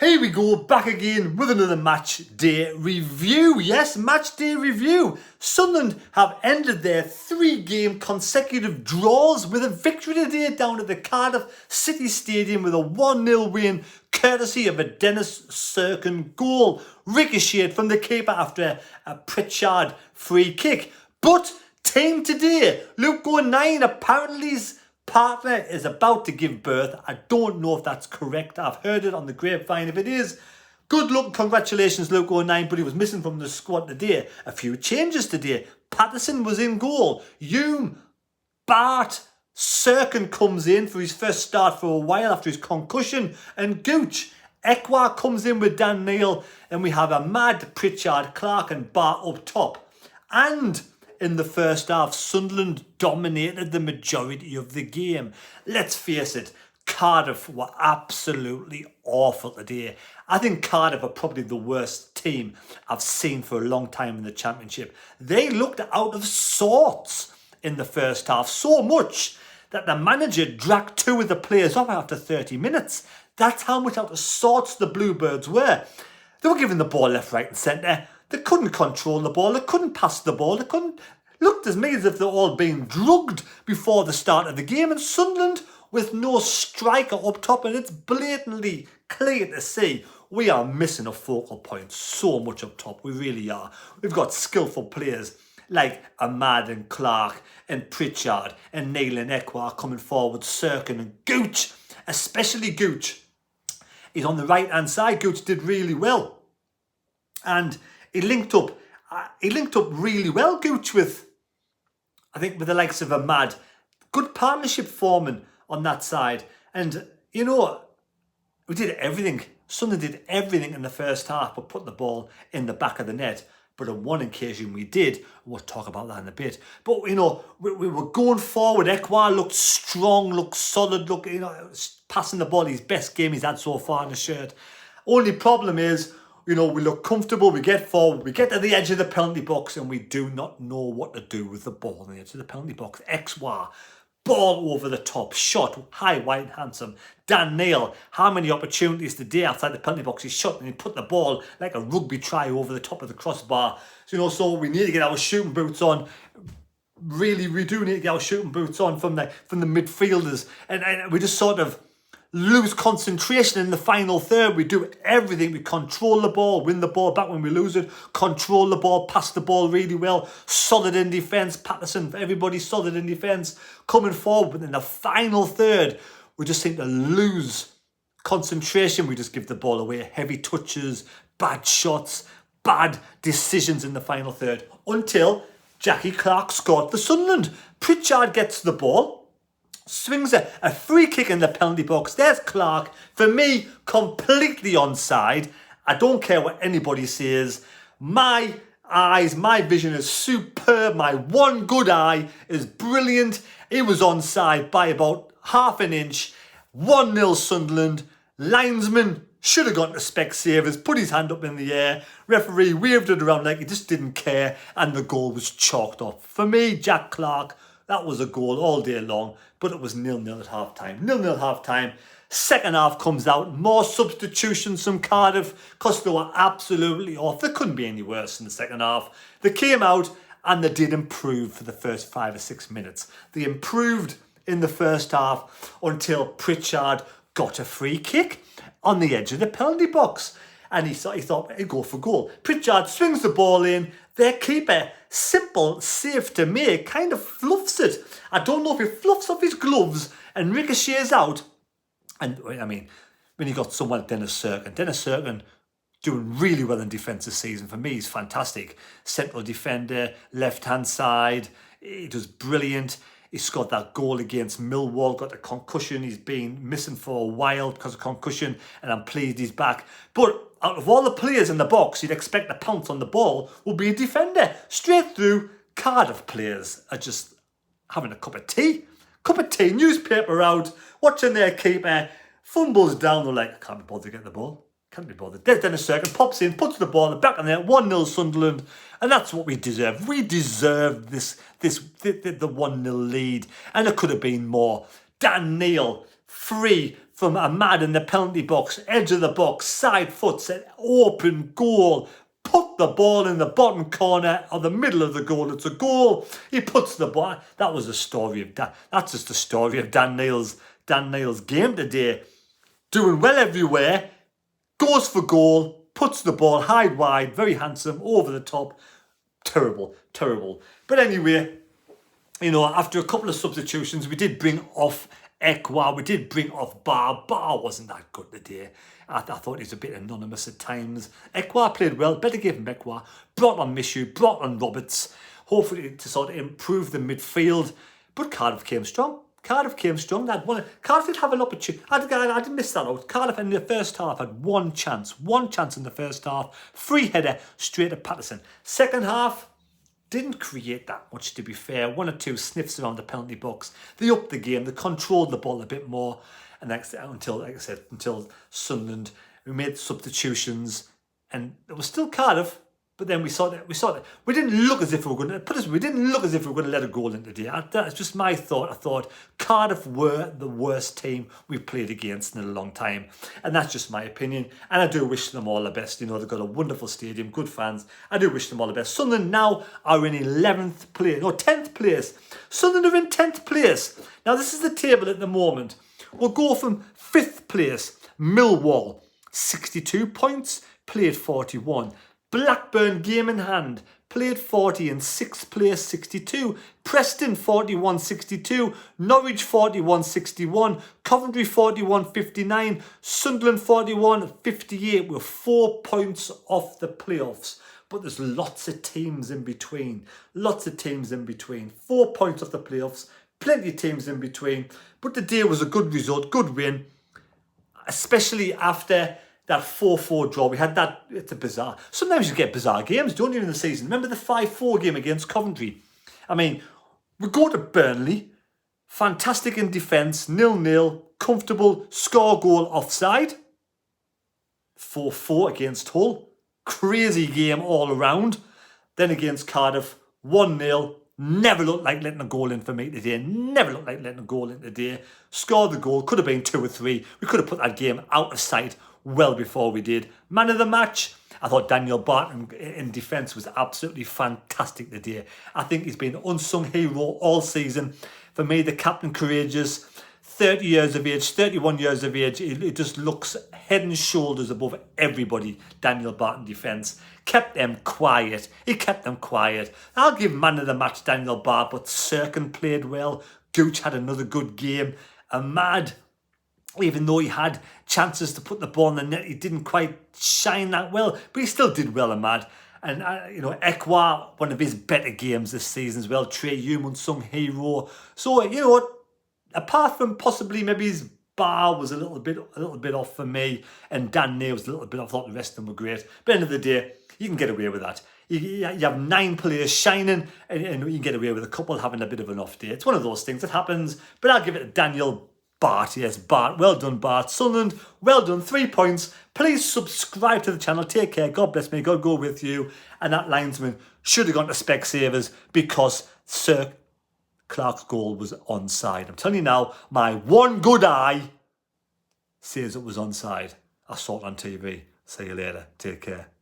Here we go, back again with another match day review. Yes, match day review. Sunderland have ended their 3-game consecutive draws with a victory today down at the Cardiff City Stadium with a 1-0 win courtesy of a Dennis Cirkin goal ricocheted from the keeper after a Pritchard free kick. But team today, Luke 9 apparently is partner is about to give birth. I don't know if that's correct. I've heard it on the grapevine. If it is, good luck and congratulations, Luke 09, but he was missing from the squad today. A few changes today. Patterson was in goal. Hume, Bart, Cirkin comes in for his first start for a while after his concussion, and Gooch. Ekwa comes in with Dan Neil, and we have Ahmad, Pritchard, Clark and Bart up top. And in the first half, Sunderland dominated the majority of the game. Let's face it, Cardiff were absolutely awful today. I think Cardiff are probably the worst team I've seen for a long time in the Championship. They looked out of sorts in the first half, so much that the manager dragged 2 of the players off after 30 minutes. That's how much out of sorts the Bluebirds were. They were giving the ball left, right and centre. They couldn't control the ball. They couldn't pass the ball. They couldn't. Looked as me as if they're all being drugged before the start of the game. And Sunderland with no striker up top. And it's blatantly clear to see we are missing a focal point so much up top. We really are. We've got skillful players like Ahmad and Clark and Pritchard and Neil and Ekwa coming forward. Cirkin and Gooch. Especially Gooch. He's on the right hand side. Gooch did really well. And he linked up really well, Gooch, with, I think, with the likes of Ahmad. Good partnership forming on that side. And, you know, we did everything. Sunderland did everything in the first half but put the ball in the back of the net. But on one occasion we did. We'll talk about that in a bit. But, you know, we were going forward. Ekwa looked strong, looked solid, looked, you know, passing the ball, his best game he's had so far in the shirt. Only problem is, you know, we look comfortable, we get forward, we get to the edge of the penalty box and we do not know what to do with the ball on the edge of the penalty box. XY, ball over the top, shot, high, wide, handsome. Dan Neil, how many opportunities today outside the penalty box he shot and he put the ball like a rugby try over the top of the crossbar. So, you know, so we need to get our shooting boots on. Really, we do need to get our shooting boots on from the midfielders. And we just sort of lose concentration in the final third. We do everything. We control the ball, win the ball back when we lose it, control the ball, pass the ball really well, solid in defence. Patterson, everybody solid in defence, coming forward. But in the final third, we just seem to lose concentration. We just give the ball away. Heavy touches, bad shots, bad decisions in the final third. Until Jackie Clark scored for Sunderland. Pritchard gets the ball, swings a free kick in the penalty box. There's Clark. For me, completely onside. I don't care what anybody says. My eyes, my vision is superb. My one good eye is brilliant. It was onside by about half an inch. 1-0 Sunderland. Linesman should have gone to Specsavers, put his hand up in the air. Referee waved it around like he just didn't care. And the goal was chalked off. For me, Jack Clark, that was a goal all day long, but it was 0-0 at half-time. 0-0 half-time. Second half comes out. More substitutions from Cardiff because they were absolutely off. They couldn't be any worse in the second half. They came out and they did improve for the first 5 or 6 minutes. They improved in the first half until Pritchard got a free kick on the edge of the penalty box. And he thought he'd go for goal. Pritchard swings the ball in. Their keeper, simple, safe to make, kind of fluffs it. I don't know if he fluffs off his gloves and ricochets out. And, I mean, when you got someone like Dennis Cirkin doing really well in defence this season. For me, he's fantastic. Central defender, left-hand side. He does brilliant. He scored that goal against Millwall, got a concussion. He's been missing for a while because of concussion, and I'm pleased he's back. But out of all the players in the box, you'd expect to pounce on the ball will be a defender. Straight through, Cardiff players are just having a cup of tea. Newspaper out, watching their keeper, fumbles down. They're like, I can't be bothered to get the ball. Can't be bothered. There's Dennis Cirkin, pops in, puts the ball in the back of the net, 1-0 Sunderland, and that's what we deserve. We deserve the 1-0 lead, and it could have been more. Dan Neil, free, from Ahmad in the penalty box, edge of the box, side foots, an open goal. Put the ball in the bottom corner or the middle of the goal. It's a goal. He puts the ball. That was the story of Dan. That's just the story of Dan Neil's game today. Doing well everywhere. Goes for goal. Puts the ball high wide. Very handsome. Over the top. Terrible. Terrible. But anyway, you know, after a couple of substitutions, we did bring off Ekwa. We did bring off Bar. Bar wasn't that good today. I thought he was a bit anonymous at times. Ekwa played well. Better give him Ekwa. Brought on Mishu. Brought on Roberts. Hopefully to sort of improve the midfield. But Cardiff came strong. Cardiff came strong. Cardiff did have an opportunity. I didn't miss that out. Cardiff in the first half had one chance. One chance in the first half. Free header straight to Patterson. Second half, didn't create that much, to be fair. One or two sniffs around the penalty box. They upped the game. They controlled the ball a bit more. And until Sunderland, we made substitutions, and it was still Cardiff. But then we saw that we didn't look as if we were going to we didn't look as if we were going to let a goal in today. That's just my thought. I thought Cardiff were the worst team we've played against in a long time, and that's just my opinion. And I do wish them all the best. You know, they've got a wonderful stadium, good fans. I do wish them all the best. Sunderland now are in 10th place. Sunderland are in 10th place. Now this is the table at the moment. We'll go from 5th place, Millwall, 62 points, played 41. Blackburn, game in hand, played 40 in 6th place, 62. Preston, 41, 62. Norwich, 41, 61. Coventry, 41, 59. Sunderland, 41, 58. We're 4 points off the playoffs. But there's lots of teams in between. 4 points off the playoffs. Plenty of teams in between. But today was a good result, good win. Especially after that 4-4 draw. We had that, it's a bizarre. Sometimes you get bizarre games, don't you, in the season? Remember the 5-4 game against Coventry? I mean, we go to Burnley. Fantastic in defence, 0-0, comfortable, score goal offside. 4-4 against Hull. Crazy game all around. Then against Cardiff, 1-0. Never looked like letting a goal in for me today. Scored the goal. Could have been 2 or 3. We could have put that game out of sight well before we did. Man of the match, I thought Daniel Barton in defence was absolutely fantastic today. I think he's been an unsung hero all season. For me, the captain courageous. 30 years of age, 31 years of age. He just looks head and shoulders above everybody. Daniel Barton defence. Kept them quiet. He kept them quiet. I'll give man of the match Daniel Barton, but Cirkin played well. Gooch had another good game. Ahmad, even though he had chances to put the ball in the net, he didn't quite shine that well. But he still did well, Ahmad. And, Ekwa, one of his better games this season as well. Trey Hume, unsung hero. So, you know what? Apart from possibly maybe his bar was a little bit off for me, and Dan Neil was a little bit off. I thought the rest of them were great. But at the end of the day, you can get away with that. You have 9 players shining, and you can get away with a couple having a bit of an off day. It's one of those things that happens. But I'll give it to Daniel Bart. Yes, Bart. Well done, Bart. Sunderland, well done. 3 points. Please subscribe to the channel. Take care. God bless me. God go with you. And that linesman should have gone to Specsavers because Sir Clark's goal was onside. I'm telling you now, my one good eye says it was onside. I saw it on TV. See you later. Take care.